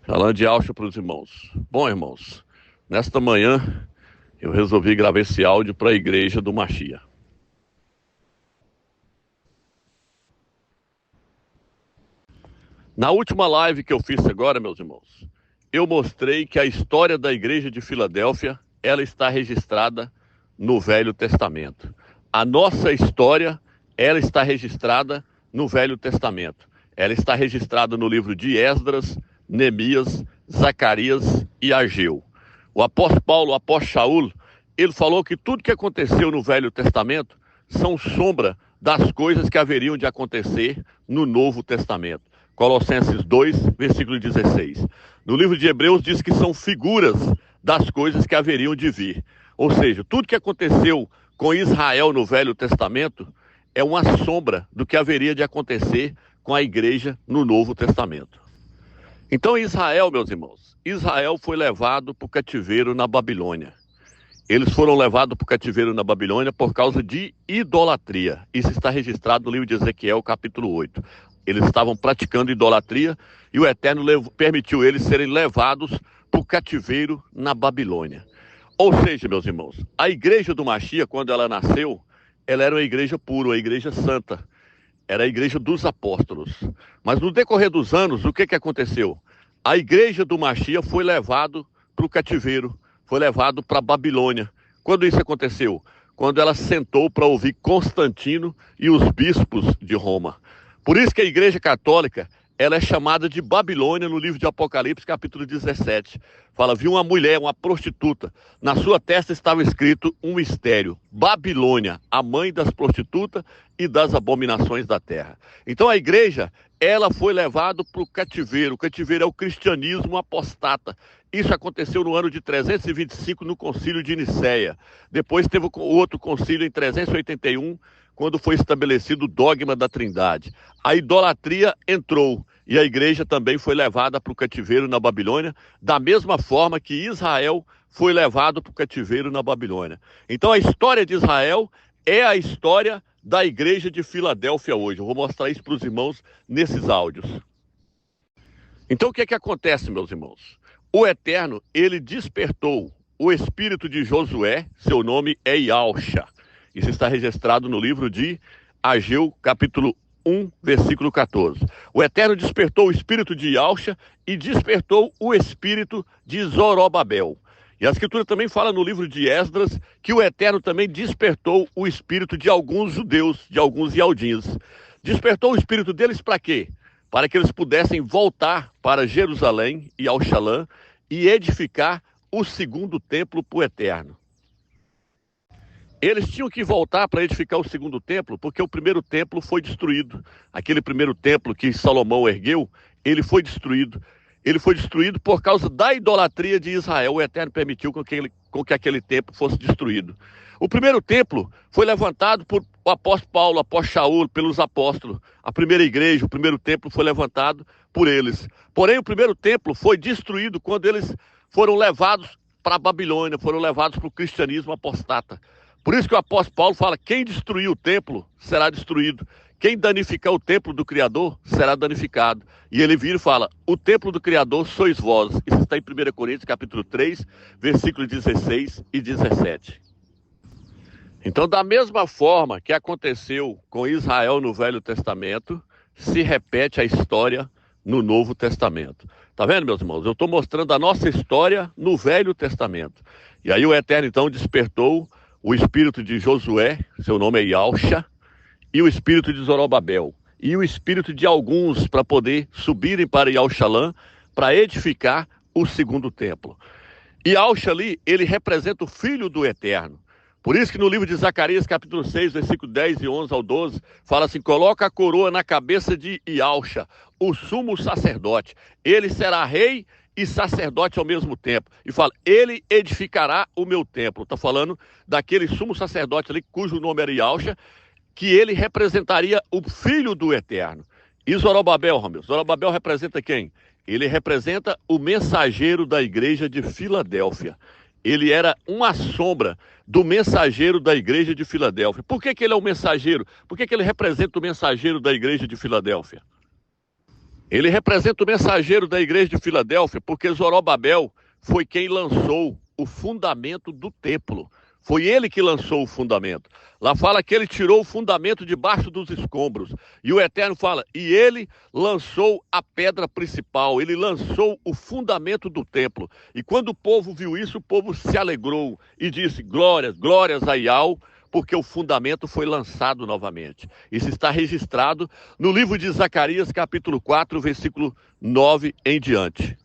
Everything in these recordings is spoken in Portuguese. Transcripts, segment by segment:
Falando de Alcha para os irmãos. Bom, irmãos, nesta manhã eu resolvi gravar esse áudio para a igreja do Machia. Na última live que eu fiz agora, meus irmãos, eu mostrei que a história da igreja de Filadélfia, ela está registrada no Velho Testamento. A nossa história, ela está registrada no Velho Testamento. Ela está registrada no livro de Esdras, Neemias, Zacarias e Ageu. O apóstolo Paulo, o apóstolo Shaul, ele falou que tudo que aconteceu no Velho Testamento são sombra das coisas que haveriam de acontecer no Novo Testamento. Colossenses 2, versículo 16. No livro de Hebreus diz que são figuras das coisas que haveriam de vir. Ou seja, tudo que aconteceu com Israel no Velho Testamento é uma sombra do que haveria de acontecer com a igreja no Novo Testamento. Então Israel, meus irmãos, Israel foi levado para o cativeiro na Babilônia. Eles foram levados para o cativeiro na Babilônia por causa de idolatria. Isso está registrado no livro de Ezequiel, capítulo 8. Eles estavam praticando idolatria e o Eterno permitiu eles serem levados para o cativeiro na Babilônia. Ou seja, meus irmãos, a igreja do Machia, quando ela nasceu, ela era uma igreja pura, uma igreja santa. Era a igreja dos apóstolos. Mas no decorrer dos anos, o que aconteceu? A igreja do Machia foi levado para o cativeiro, foi levado para a Babilônia. Quando isso aconteceu? Quando ela sentou para ouvir Constantino e os bispos de Roma. Por isso que a igreja católica, ela é chamada de Babilônia no livro de Apocalipse, capítulo 17. Fala, viu uma mulher, uma prostituta, na sua testa estava escrito um mistério, Babilônia, a mãe das prostitutas e das abominações da terra. Então a igreja, ela foi levada para o cativeiro é o cristianismo apostata. Isso aconteceu no ano de 325 no concílio de Nicéia. Depois teve outro concílio em 381, quando foi estabelecido o dogma da Trindade. A idolatria entrou e a igreja também foi levada para o cativeiro na Babilônia, da mesma forma que Israel foi levado para o cativeiro na Babilônia. Então a história de Israel é a história da igreja de Filadélfia hoje. Eu vou mostrar isso para os irmãos nesses áudios. Então o que acontece, meus irmãos? O Eterno, ele despertou o espírito de Josué, seu nome é Ialcha. Isso está registrado no livro de Ageu, capítulo 1, versículo 14. O Eterno despertou o espírito de Ialcha e despertou o espírito de Zorobabel. E a Escritura também fala no livro de Esdras que o Eterno também despertou o espírito de alguns judeus, de alguns ialdins. Despertou o espírito deles para quê? Para que eles pudessem voltar para Jerusalém e Alxalã e edificar o segundo templo para o Eterno. Eles tinham que voltar para edificar o segundo templo, porque o primeiro templo foi destruído. Aquele primeiro templo que Salomão ergueu, ele foi destruído. Ele foi destruído por causa da idolatria de Israel. O Eterno permitiu com que aquele templo fosse destruído. O primeiro templo foi levantado por o apóstolo Paulo, o apóstolo Shaul, pelos apóstolos. A primeira igreja, o primeiro templo foi levantado por eles. Porém, o primeiro templo foi destruído quando eles foram levados para a Babilônia, foram levados para o cristianismo apostata. Por isso que o apóstolo Paulo fala, quem destruir o templo será destruído. Quem danificar o templo do Criador será danificado. E ele vira e fala, o templo do Criador sois vós. Isso está em 1 Coríntios, capítulo 3, versículos 16 e 17. Então, da mesma forma que aconteceu com Israel no Velho Testamento, se repete a história no Novo Testamento. Tá vendo, meus irmãos? Eu estou mostrando a nossa história no Velho Testamento. E aí o Eterno, então, despertou o espírito de Josué, seu nome é Ialcha, e o espírito de Zorobabel, e o espírito de alguns para poder subirem para Ialxalã, para edificar o segundo templo. Ialcha ali, ele representa o Filho do Eterno. Por isso que no livro de Zacarias, capítulo 6, versículo 10 e 11 ao 12, fala assim, coloca a coroa na cabeça de Ialcha, o sumo sacerdote. Ele será rei e sacerdote ao mesmo tempo. E fala, ele edificará o meu templo. Está falando daquele sumo sacerdote ali, cujo nome era Ialcha, que ele representaria o Filho do Eterno. E Zorobabel, Romeu? Zorobabel representa quem? Ele representa o mensageiro da igreja de Filadélfia. Ele era uma sombra do mensageiro da igreja de Filadélfia. Por que ele é o mensageiro? Por que ele representa o mensageiro da igreja de Filadélfia? Ele representa o mensageiro da igreja de Filadélfia, porque Zorobabel foi quem lançou o fundamento do templo. Foi ele que lançou o fundamento. Lá fala que ele tirou o fundamento debaixo dos escombros. E o Eterno fala, e ele lançou a pedra principal, ele lançou o fundamento do templo. E quando o povo viu isso, o povo se alegrou e disse, glórias, glórias a Yahweh, porque o fundamento foi lançado novamente. Isso está registrado no livro de Zacarias, capítulo 4, versículo 9 em diante.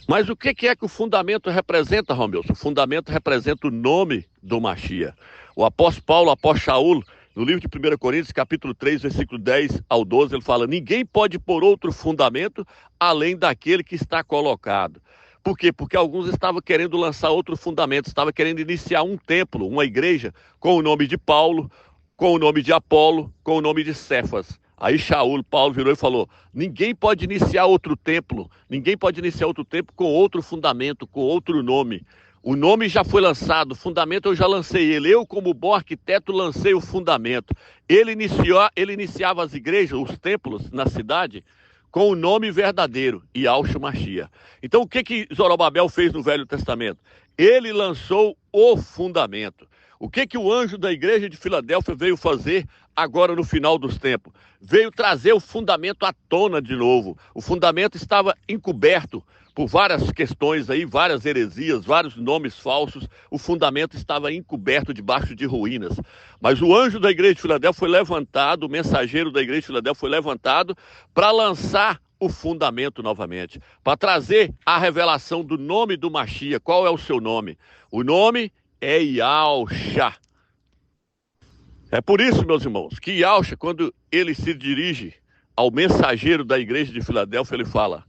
Mas o que é que o fundamento representa, Romeu? O fundamento representa o nome do Mashiach. O apóstolo Paulo, o apóstolo Shaul, no livro de 1 Coríntios, capítulo 3, versículo 10 ao 12, ele fala, ninguém pode pôr outro fundamento além daquele que está colocado. Por quê? Porque alguns estavam querendo lançar outro fundamento, estavam querendo iniciar um templo, uma igreja, com o nome de Paulo, com o nome de Apolo, com o nome de Cefas. Aí Paulo virou e falou, ninguém pode iniciar outro templo, com outro fundamento, com outro nome. O nome já foi lançado, o fundamento eu já lancei ele. Eu, como bom arquiteto, lancei o fundamento. Ele iniciava as igrejas, os templos na cidade, com o nome verdadeiro, Yahshua Mashiach. Então o que Zorobabel fez no Velho Testamento? Ele lançou o fundamento. O que o anjo da igreja de Filadélfia veio fazer agora no final dos tempos? Veio trazer o fundamento à tona de novo. O fundamento estava encoberto por várias questões aí, várias heresias, vários nomes falsos. O fundamento estava encoberto debaixo de ruínas. Mas o anjo da igreja de Filadélfia foi levantado, o mensageiro da igreja de Filadélfia foi levantado para lançar o fundamento novamente, para trazer a revelação do nome do Mashiach. Qual é o seu nome? O nome é Yahshua. É por isso, meus irmãos, que Yahshua, quando ele se dirige ao mensageiro da igreja de Filadélfia, ele fala,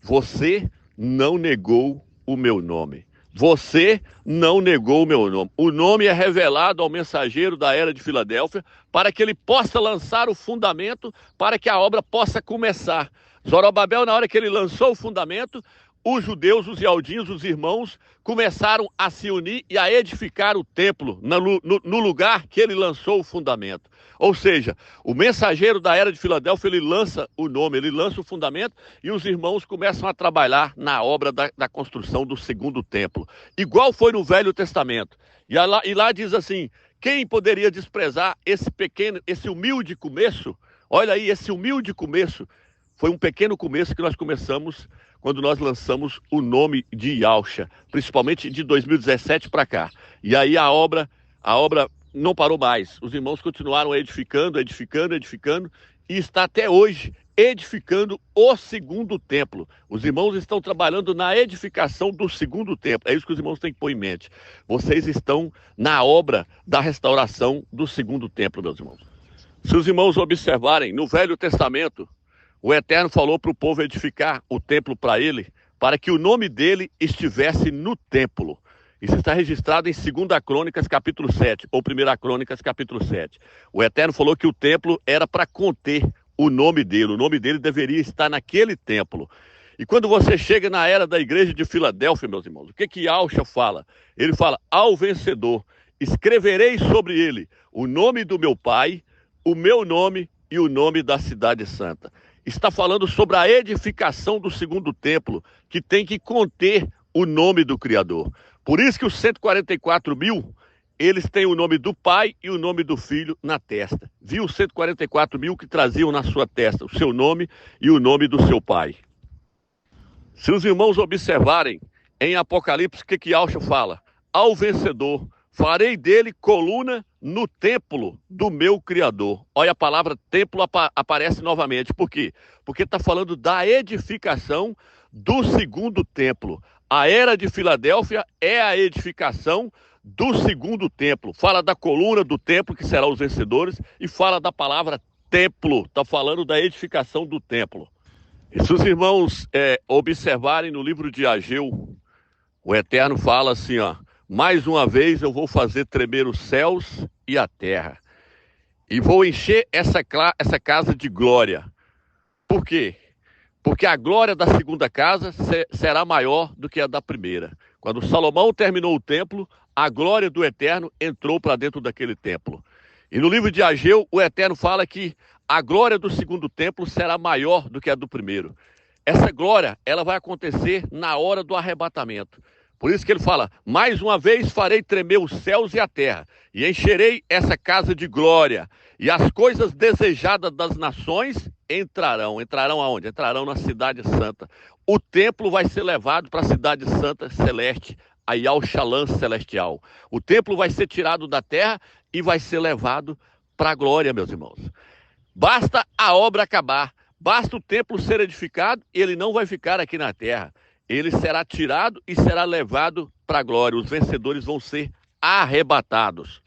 você não negou o meu nome. Você não negou o meu nome. O nome é revelado ao mensageiro da era de Filadélfia para que ele possa lançar o fundamento, para que a obra possa começar. Zorobabel, na hora que ele lançou o fundamento, os judeus, os ialdinhos, os irmãos, começaram a se unir e a edificar o templo no lugar que ele lançou o fundamento. Ou seja, o mensageiro da era de Filadélfia, ele lança o nome, ele lança o fundamento e os irmãos começam a trabalhar na obra da construção do segundo templo. Igual foi no Velho Testamento. E lá diz assim, quem poderia desprezar esse humilde começo? Olha aí, esse humilde começo. Foi um pequeno começo que nós começamos quando nós lançamos o nome de Yahshua, principalmente de 2017 para cá. E aí a obra não parou mais. Os irmãos continuaram edificando, e está até hoje edificando o segundo templo. Os irmãos estão trabalhando na edificação do segundo templo. É isso que os irmãos têm que pôr em mente. Vocês estão na obra da restauração do segundo templo, meus irmãos. Se os irmãos observarem, no Velho Testamento, o Eterno falou para o povo edificar o templo para ele, para que o nome dele estivesse no templo. Isso está registrado em 2 Crônicas, capítulo 7, ou 1 Crônicas, capítulo 7. O Eterno falou que o templo era para conter o nome dele deveria estar naquele templo. E quando você chega na era da igreja de Filadélfia, meus irmãos, o que Yahshua fala? Ele fala, ao vencedor, escreverei sobre ele o nome do meu Pai, o meu nome e o nome da cidade santa. Está falando sobre a edificação do segundo templo, que tem que conter o nome do Criador. Por isso que os 144 mil, eles têm o nome do Pai e o nome do Filho na testa. Viu os 144 mil que traziam na sua testa o seu nome e o nome do seu Pai. Se os irmãos observarem, em Apocalipse, o que Yahshua fala? Ao vencedor, farei dele coluna no templo do meu Criador. Olha, a palavra templo aparece novamente. Por quê? Porque está falando da edificação do segundo templo. A era de Filadélfia é a edificação do segundo templo. Fala da coluna do templo, que será os vencedores, e fala da palavra templo. Está falando da edificação do templo. E se os irmãos observarem no livro de Ageu, o Eterno fala assim, ó, mais uma vez eu vou fazer tremer os céus e a terra. E vou encher essa casa de glória. Por quê? Porque a glória da segunda casa será maior do que a da primeira. Quando Salomão terminou o templo, a glória do Eterno entrou para dentro daquele templo. E no livro de Ageu, o Eterno fala que A glória do segundo templo será maior do que a do primeiro. Essa glória, ela vai acontecer na hora do arrebatamento. Por isso que ele fala, mais uma vez farei tremer os céus e a terra, e encherei essa casa de glória, e as coisas desejadas das nações entrarão. Entrarão aonde? Entrarão na cidade santa. O templo vai ser levado para a cidade santa celeste, a Yal-Shalom celestial. O templo vai ser tirado da terra e vai ser levado para a glória, meus irmãos. Basta a obra acabar, basta o templo ser edificado, ele não vai ficar aqui na terra. Ele será tirado e será levado para a glória. Os vencedores vão ser arrebatados.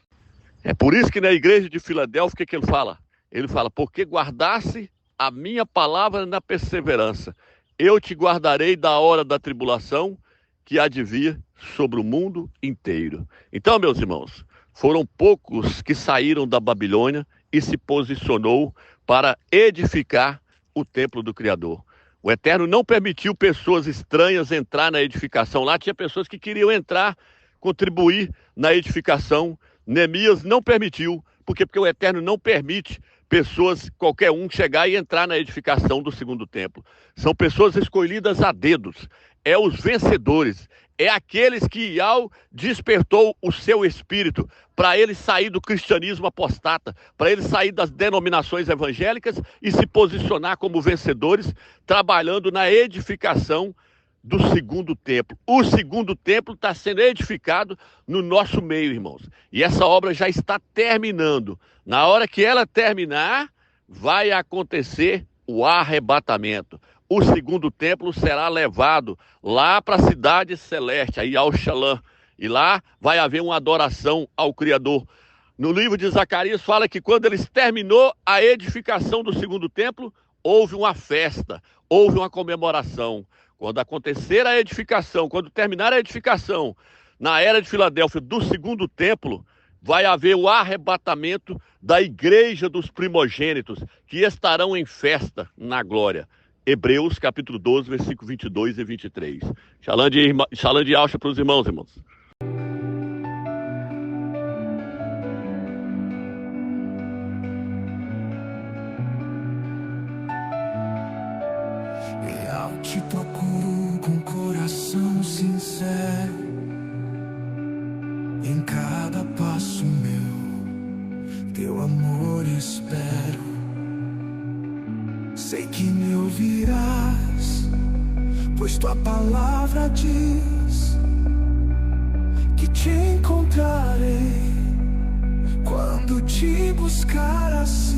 É por isso que na igreja de Filadélfia, o que ele fala? Ele fala, porque guardasse a minha palavra na perseverança, eu te guardarei da hora da tribulação que há de vir sobre o mundo inteiro. Então, meus irmãos, foram poucos que saíram da Babilônia e se posicionou para edificar o templo do Criador. O Eterno não permitiu pessoas estranhas entrar na edificação. Lá tinha pessoas que queriam entrar, contribuir na edificação. Neemias não permitiu. Por quê? Porque o Eterno não permite pessoas, qualquer um, chegar e entrar na edificação do segundo templo. São pessoas escolhidas a dedos. É os vencedores. É aqueles que Yahweh despertou o seu espírito para ele sair do cristianismo apostata, para ele sair das denominações evangélicas e se posicionar como vencedores, trabalhando na edificação do segundo templo. O segundo templo está sendo edificado no nosso meio, irmãos. E essa obra já está terminando. Na hora que ela terminar, vai acontecer o arrebatamento. O segundo templo será levado lá para a cidade celeste, aí ao Shalom. E lá vai haver uma adoração ao Criador. No livro de Zacarias fala que quando eles terminou a edificação do segundo templo, houve uma festa, houve uma comemoração. Quando acontecer a edificação, quando terminar a edificação, na era de Filadélfia, do segundo templo, vai haver o arrebatamento da igreja dos primogênitos, que estarão em festa na glória. Hebreus, capítulo 12, versículo 22 e 23. Shalom de alcha para os irmãos. Eu te procuro com coração sincero, em cada passo meu, teu amor espero. Sei que me ouvirás, pois tua palavra diz que te encontrarei quando te buscar assim.